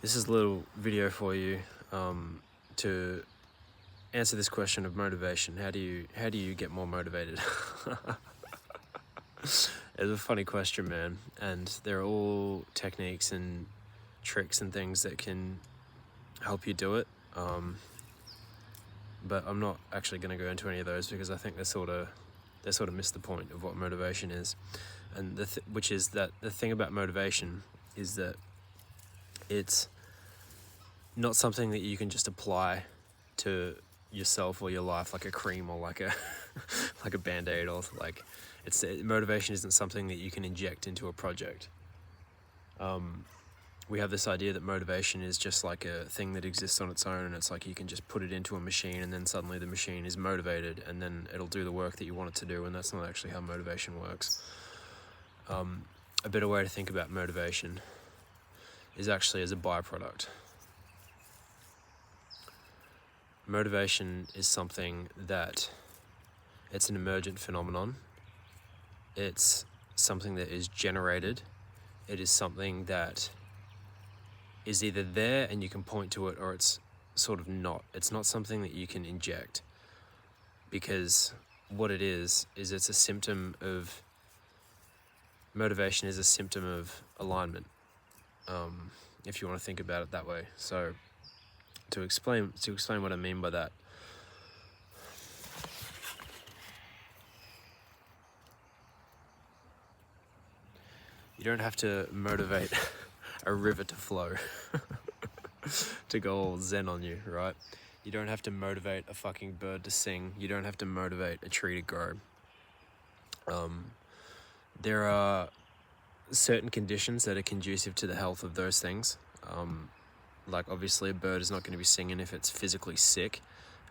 This is a little video for you to answer this question of motivation. How do you get more motivated? It's a funny question, man, and there are all techniques and tricks and things that can help you do it. But I'm not actually going to go into any of those because I think they sort of miss the point of what motivation is, and which is that the thing about motivation is that it's not something that you can just apply to yourself or your life like a cream or like a like a band-aid, or like motivation isn't something that you can inject into a project. We have this idea that motivation is just like a thing that exists on its own, and it's like you can just put it into a machine and then suddenly the machine is motivated and then it'll do the work that you want it to do, and that's not actually how motivation works. A better way to think about motivation is actually as a byproduct. Motivation is something that it's an emergent phenomenon. It's something that is generated. It is something that is either there and you can point to it, or it's sort of not. It's not something that you can inject, because what it is it's a symptom of motivation is a symptom of alignment, if you want to think about it that way. So to explain what I mean by that, you don't have to motivate a river to flow to go all zen on you, right? You don't have to motivate a fucking bird to sing. You don't have to motivate a tree to grow. There are certain conditions that are conducive to the health of those things. Like obviously a bird is not going to be singing if it's physically sick.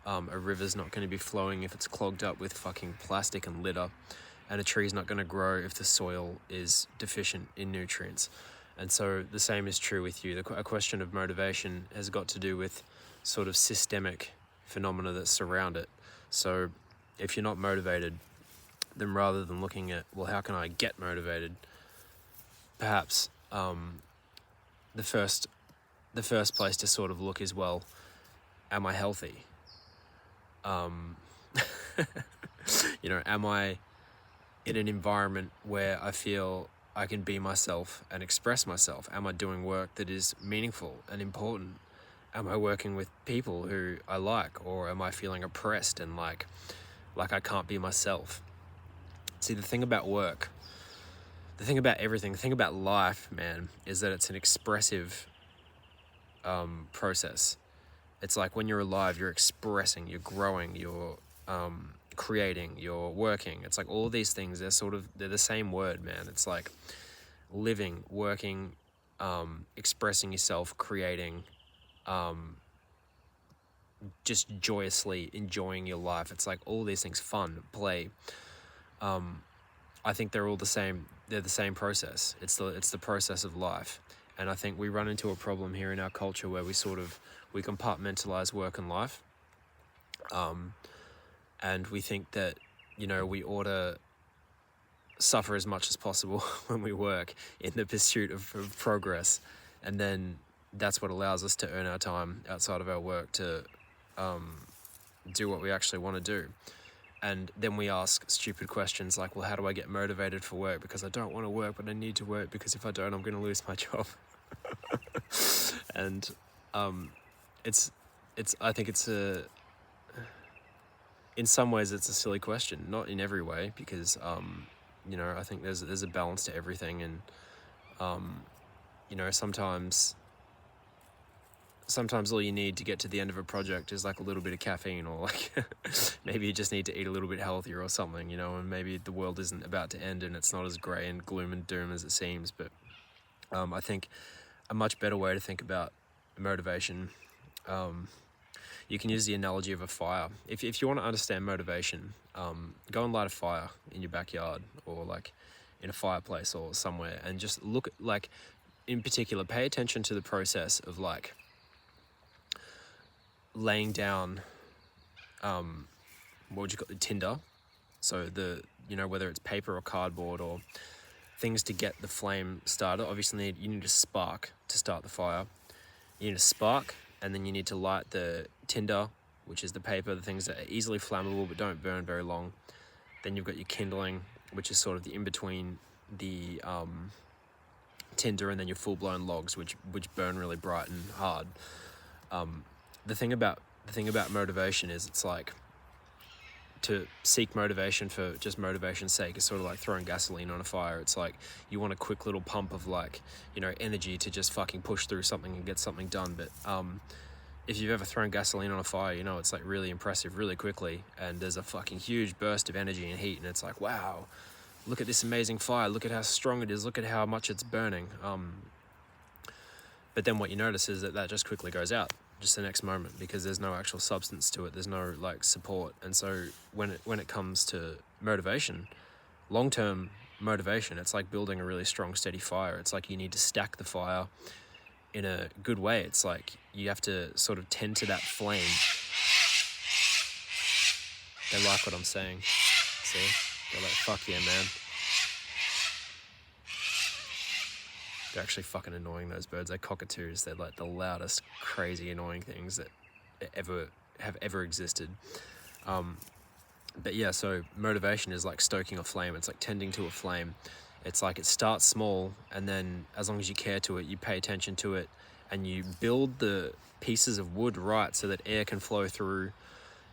A river's not going to be flowing if it's clogged up with fucking plastic and litter. And a tree's not going to grow if the soil is deficient in nutrients. And so the same is true with you. A question of motivation has got to do with sort of systemic phenomena that surround it. So if you're not motivated, then rather than looking at, well, how can I get motivated? Perhaps the first place to sort of look is, well, am I healthy? Am I in an environment where I feel I can be myself and express myself? Am I doing work that is meaningful and important? Am I working with people who I like, or am I feeling oppressed and like I can't be myself? See, the thing about work, the thing about everything, the thing about life, man, is that it's an expressive process. It's like when you're alive, you're expressing, you're growing, you're creating, you're working. It's like all of these things, they're the same word, man. It's like living, working, expressing yourself, creating, just joyously enjoying your life. It's like all these things, fun, play. I think they're all the same. They're the same process. It's the process of life. And I think we run into a problem here in our culture where we compartmentalize work and life. And we think that, we ought to suffer as much as possible when we work in the pursuit of progress. And then that's what allows us to earn our time outside of our work to do what we actually want to do. And then we ask stupid questions like, well, how do I get motivated for work? Because I don't want to work, but I need to work, because if I don't, I'm going to lose my job. And I think in some ways it's a silly question, not in every way, because I think there's a balance to everything, and sometimes all you need to get to the end of a project is like a little bit of caffeine, or like maybe you just need to eat a little bit healthier or something, and maybe the world isn't about to end and it's not as grey and gloom and doom as it seems. But I think a much better way to think about motivation, you can use the analogy of a fire. If you want to understand motivation, go and light a fire in your backyard, or like in a fireplace or somewhere, and just look, like, in particular, pay attention to the process of like laying down, tinder. So whether it's paper or cardboard or things to get the flame started. Obviously you need a spark to start the fire. you need a spark, and then you need to light the tinder, which is the paper, the things that are easily flammable but don't burn very long. Then you've got your kindling, which is sort of the in-between the tinder and then your full-blown logs, which burn really bright and hard. The thing about motivation is, it's like, to seek motivation for just motivation's sake is sort of like throwing gasoline on a fire. It's like you want a quick little pump of, like, you know, energy to just fucking push through something and get something done. But if you've ever thrown gasoline on a fire, you know it's like really impressive really quickly, and there's a fucking huge burst of energy and heat, and it's like, wow, look at this amazing fire, look at how strong it is, look at how much it's burning. But then what you notice is that just quickly goes out just the next moment, because there's no actual substance to it, there's no like support. And so when it comes to motivation, long-term motivation, it's like building a really strong steady fire. It's like you need to stack the fire in a good way. It's like you have to sort of tend to that flame. They like what I'm saying. See? They're like, fuck yeah, man. They're actually fucking annoying, those birds. They're cockatoos. They're like the loudest, crazy, annoying things that have ever existed. But yeah, so motivation is like stoking a flame. It's like tending to a flame. It's like it starts small, and then as long as you care to it, you pay attention to it, and you build the pieces of wood right so that air can flow through,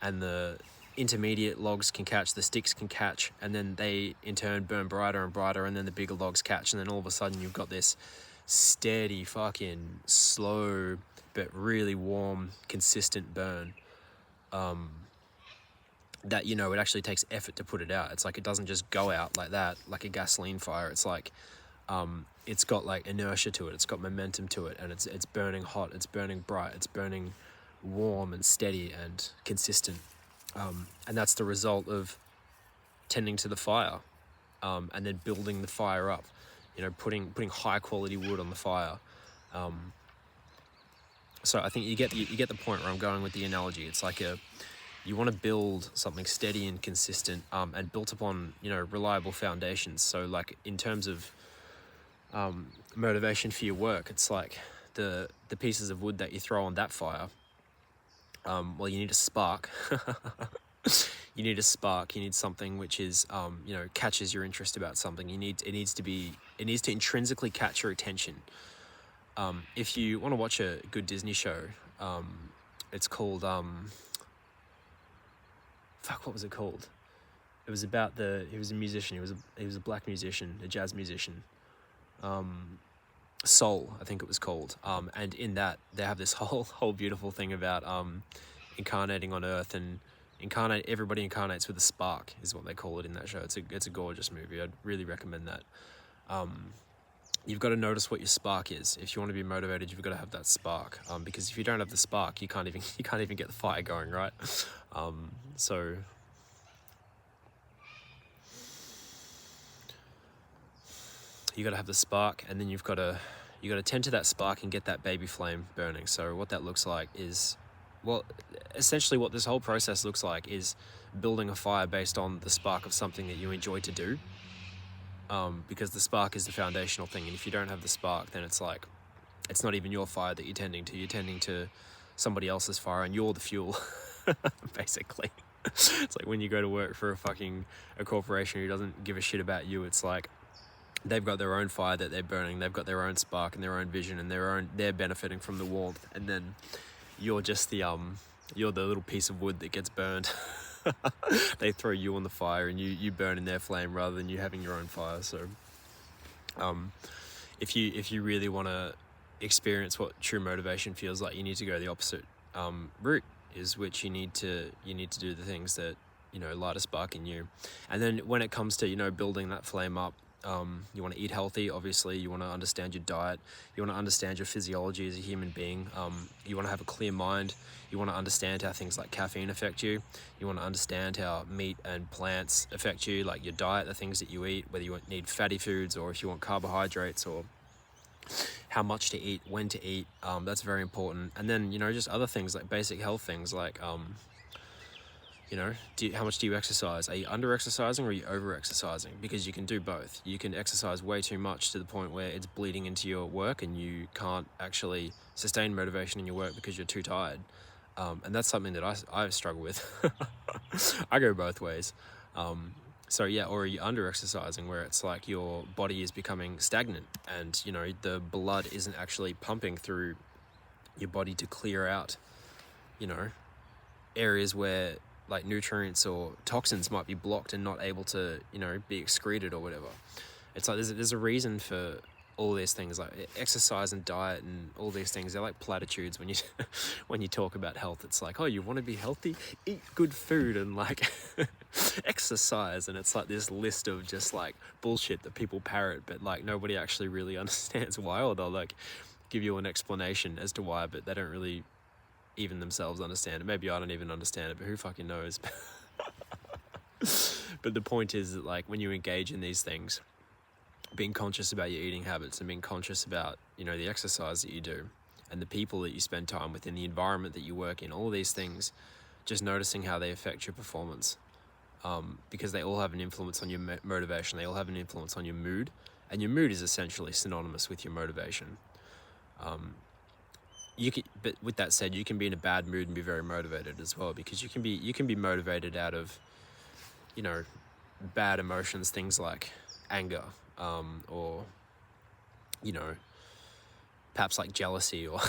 and the intermediate logs can catch, the sticks can catch, and then they in turn burn brighter and brighter, and then the bigger logs catch, and then all of a sudden you've got this steady, fucking slow but really warm, consistent burn. That, you know, it actually takes effort to put it out. It's like it doesn't just go out like that, like a gasoline fire. It's like it's got like inertia to it, it's got momentum to it, and it's burning hot, it's burning bright, it's burning warm and steady and consistent. And that's the result of tending to the fire, and then building the fire up, you know, putting high quality wood on the fire. So I think you get the point where I'm going with the analogy. It's like you want to build something steady and consistent, and built upon, you know, reliable foundations. So like in terms of motivation for your work, it's like the pieces of wood that you throw on that fire. Well, you need a spark. You need a spark. You need something which is, you know, catches your interest about something. It needs to intrinsically catch your attention. If you want to watch a good Disney show, it's called what was it called? It was about he was a musician. He was a black musician, a jazz musician. Soul, I think it was called. And in that they have this whole beautiful thing about incarnating on Earth, and everybody incarnates with a spark is what they call it in that show. It's a gorgeous movie. I'd really recommend that. You've got to notice what your spark is. If you want to be motivated, you've got to have that spark. Because if you don't have the spark, you can't even get the fire going, right? So you got to have the spark, and then you got to tend to that spark and get that baby flame burning. So what that looks like is, well, essentially what this whole process looks like is building a fire based on the spark of something that you enjoy to do. Because the spark is the foundational thing, and if you don't have the spark, then it's like, it's not even your fire that you're tending to somebody else's fire, and you're the fuel, basically. It's like when you go to work for a corporation who doesn't give a shit about you. It's like they've got their own fire that they're burning, they've got their own spark and their own vision, and they're benefiting from the warmth, and then you're just you're the little piece of wood that gets burned. They throw you on the fire, and you burn in their flame rather than you having your own fire. So if you really want to experience what true motivation feels like, you need to go the opposite route, is which you need to do the things that, you know, light a spark in you. And then when it comes to, you know, building that flame up, you want to eat healthy, obviously. You want to understand your diet. You want to understand your physiology as a human being. You want to have a clear mind. You want to understand how things like caffeine affect you. You want to understand how meat and plants affect you, like your diet, the things that you eat, whether you need fatty foods or if you want carbohydrates, or how much to eat, when to eat. That's very important. And then, you know, just other things like basic health things like, How much do you exercise? Are you under exercising or are you over exercising? Because you can do both. You can exercise way too much to the point where it's bleeding into your work and you can't actually sustain motivation in your work because you're too tired. And that's something that I struggle with. I go both ways. Or are you under exercising where it's like your body is becoming stagnant and, the blood isn't actually pumping through your body to clear out, areas where like nutrients or toxins might be blocked and not able to, be excreted or whatever. It's like there's a reason for all these things, like exercise and diet and all these things. They're like platitudes when you when you talk about health. It's like, oh, you want to be healthy, eat good food and like exercise, and it's like this list of just like bullshit that people parrot, but like nobody actually really understands why, or they'll like give you an explanation as to why, but they don't really even themselves understand it. Maybe I don't even understand it, but who fucking knows? But the point is that like when you engage in these things, being conscious about your eating habits and being conscious about, the exercise that you do and the people that you spend time with and the environment that you work in, all of these things, just noticing how they affect your performance. Because they all have an influence on your motivation. They all have an influence on your mood, and your mood is essentially synonymous with your motivation. But with that said, you can be in a bad mood and be very motivated as well, because you can be motivated out of, bad emotions, things like anger, or, perhaps like jealousy or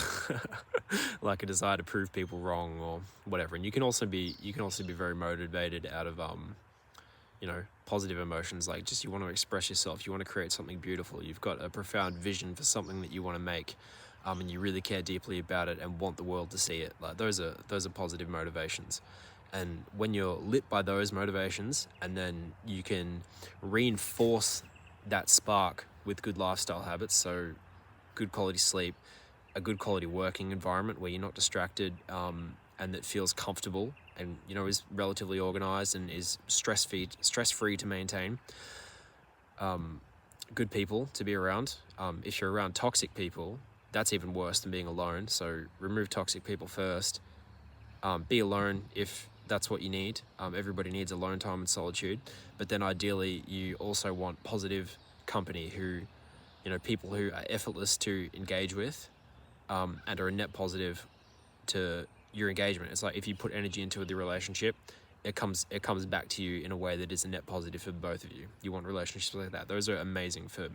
like a desire to prove people wrong or whatever. And you can also be very motivated out of, positive emotions, like just you want to express yourself, you want to create something beautiful, you've got a profound vision for something that you want to make, and you really care deeply about it and want the world to see it. Like those are positive motivations. And when you're lit by those motivations, and then you can reinforce that spark with good lifestyle habits, so good quality sleep, a good quality working environment where you're not distracted, and that feels comfortable and, is relatively organized and is stress-free to maintain. Good people to be around. If you're around toxic people, that's even worse than being alone. So remove toxic people first. Be alone if that's what you need. Everybody needs alone time and solitude. But then ideally, you also want positive company who, people who are effortless to engage with, and are a net positive to your engagement. It's like if you put energy into the relationship, it comes back to you in a way that is a net positive for both of you. You want relationships like that. Those are amazing for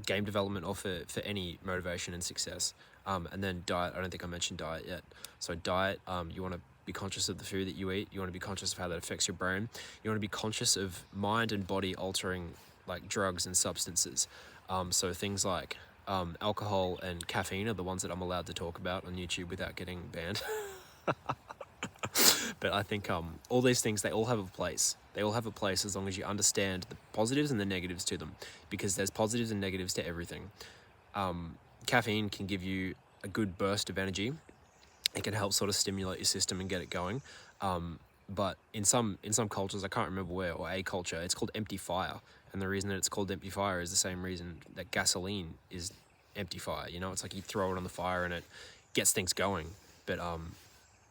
game development or for any motivation and success. And then diet, I don't think I mentioned diet yet. So diet, you want to be conscious of the food that you eat. You want to be conscious of how that affects your brain. You want to be conscious of mind and body altering like drugs and substances. So things like alcohol and caffeine are the ones that I'm allowed to talk about on YouTube without getting banned. But I think all these things, they all have a place. They all have a place as long as you understand the positives and the negatives to them, because there's positives and negatives to everything. Caffeine can give you a good burst of energy. It can help sort of stimulate your system and get it going. But in some cultures, I can't remember where, or a culture, it's called empty fire. And the reason that it's called empty fire is the same reason that gasoline is empty fire. It's like you throw it on the fire and it gets things going, but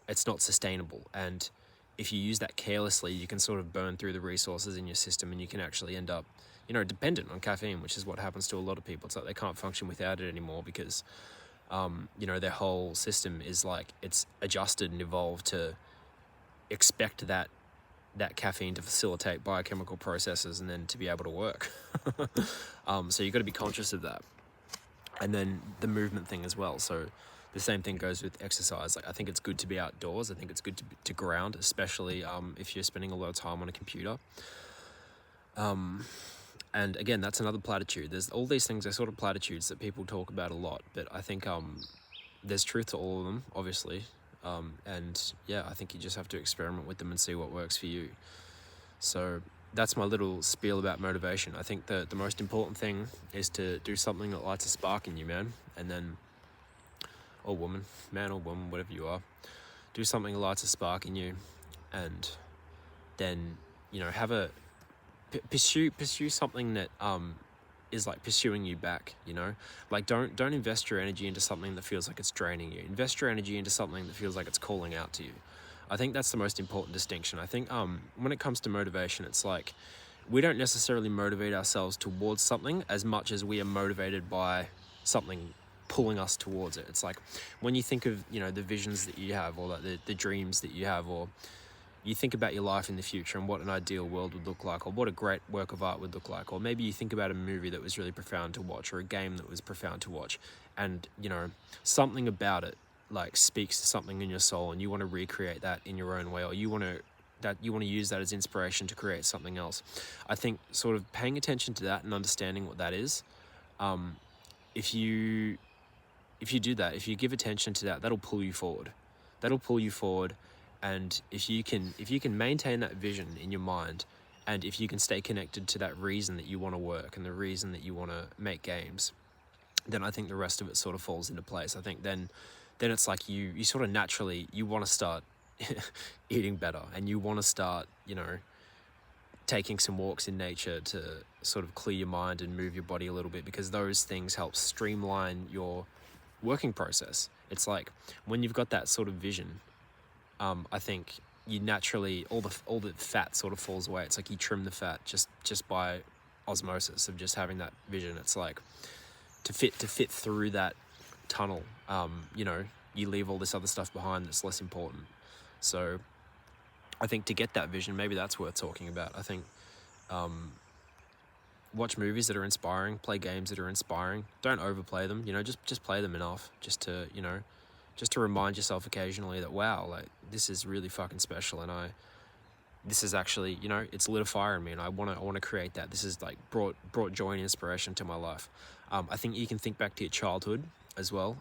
it's not sustainable. And if you use that carelessly, you can sort of burn through the resources in your system, and you can actually end up, dependent on caffeine, which is what happens to a lot of people. It's like they can't function without it anymore because, their whole system is like, it's adjusted and evolved to expect that caffeine to facilitate biochemical processes and then to be able to work. So you've got to be conscious of that. And then the movement thing as well. So the same thing goes with exercise. Like I think it's good to be outdoors. I think it's good to ground, especially if you're spending a lot of time on a computer. And again, that's another platitude. There's all these things are sort of platitudes that people talk about a lot, but I think there's truth to all of them, obviously. And yeah, I think you just have to experiment with them and see what works for you. So that's my little spiel about motivation. I think the most important thing is to do something that lights a spark in you, man. And then, or woman, man or woman, whatever you are, do something that lights a spark in you, and then, have a pursue something that is like pursuing you back. Like don't invest your energy into something that feels like it's draining you. Invest your energy into something that feels like it's calling out to you. I think that's the most important distinction. I think when it comes to motivation, it's like we don't necessarily motivate ourselves towards something as much as we are motivated by something pulling us towards it. It's like when you think of, you know, the visions that you have, or like the dreams that you have, or you think about your life in the future and what an ideal world would look like, or what a great work of art would look like, or maybe you think about a movie that was really profound to watch, or a game that was profound to watch, and, you know, something about it like speaks to something in your soul, and you want to recreate that in your own way, or you want to use that as inspiration to create something else. I think sort of paying attention to that and understanding what that is, if you do that, if you give attention to that, that'll pull you forward. And if you can maintain that vision in your mind, and if you can stay connected to that reason that you want to work and the reason that you want to make games, then I think the rest of it sort of falls into place. I think then it's like you sort of naturally, you want to start eating better, and you want to start, you know, taking some walks in nature to sort of clear your mind and move your body a little bit, because those things help streamline your working process. It's like when you've got that sort of vision, I think you naturally, all the fat sort of falls away. It's like you trim the fat just by osmosis of just having that vision. It's like to fit through that tunnel, you know, you leave all this other stuff behind that's less important. So I think to get that vision, maybe that's worth talking about. I think watch movies that are inspiring, play games that are inspiring. Don't overplay them, you know, just play them enough, just to, you know, just to remind yourself occasionally that, wow, like, this is really fucking special, and this is actually, you know, it's lit a fire in me, and I want to create that. This is like brought joy and inspiration to my life. I think you can think back to your childhood as well.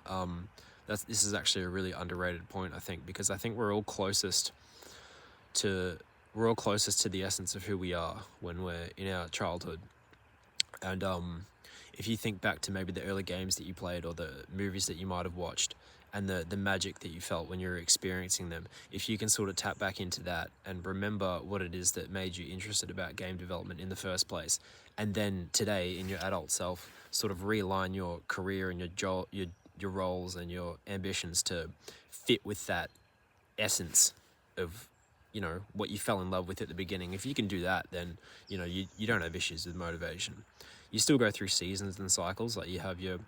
This is actually a really underrated point, I think, because I think we're all closest to the essence of who we are when we're in our childhood. And if you think back to maybe the early games that you played, or the movies that you might have watched, and the magic that you felt when you were experiencing them, if you can sort of tap back into that and remember what it is that made you interested about game development in the first place, and then today in your adult self sort of realign your career and your roles and your ambitions to fit with that essence of, you know, what you fell in love with at the beginning. If you can do that, then, you know, you don't have issues with motivation. You still go through seasons and cycles, like you have your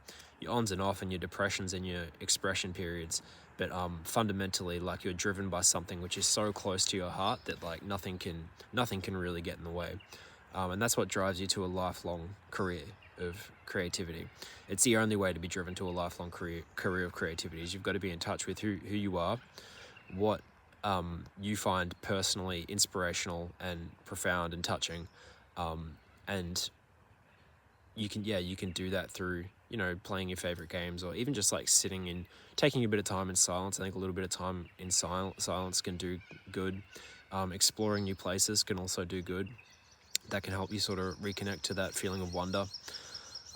ons and off, and your depressions and your expression periods, but fundamentally, like, you're driven by something which is so close to your heart that, like, nothing can really get in the way, and that's what drives you to a lifelong career of creativity. It's the only way to be driven to a lifelong career of creativity. Is you've got to be in touch with who you are, what you find personally inspirational and profound and touching, and you can do that through, you know, playing your favorite games, or even just like sitting and taking a bit of time in silence. I think a little bit of time in silence can do good. Exploring new places can also do good. That can help you sort of reconnect to that feeling of wonder.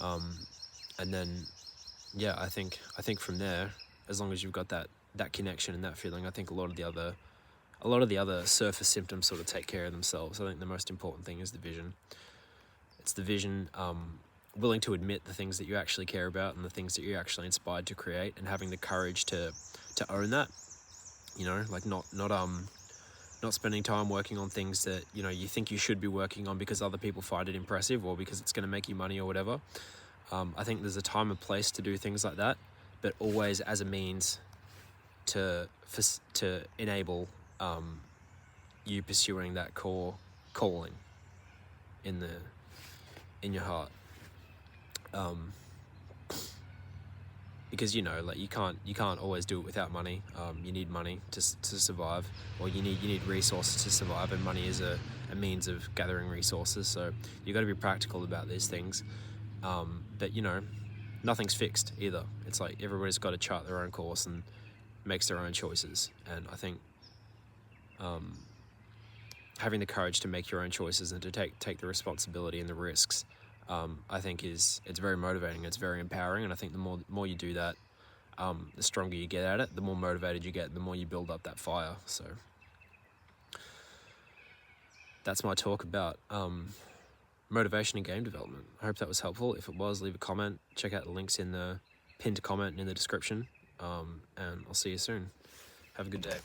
And then, yeah, I think from there, as long as you've got that connection and that feeling, I think a lot of the other surface symptoms sort of take care of themselves. I think the most important thing is the vision. It's the vision, willing to admit the things that you actually care about and the things that you're actually inspired to create, and having the courage to own that. You know, like not spending time working on things that, you know, you think you should be working on because other people find it impressive, or because it's going to make you money or whatever. I think there's a time and place to do things like that, but always as a means to enable you pursuing that core calling in your heart. Because, you know, like, you can't always do it without money. You need money to survive, or you need resources to survive, and money is a means of gathering resources. So you got to be practical about these things. But, you know, nothing's fixed either. It's like everybody's got to chart their own course and makes their own choices. And I think having the courage to make your own choices and to take the responsibility and the risks, I think it's very motivating. It's very empowering, and I think the more you do that, the stronger you get at it, the more motivated you get, the more you build up that fire. So that's my talk about motivation in game development. I hope that was helpful. If it was, leave a comment. Check out the links in the pinned comment in the description, and I'll see you soon. Have a good day.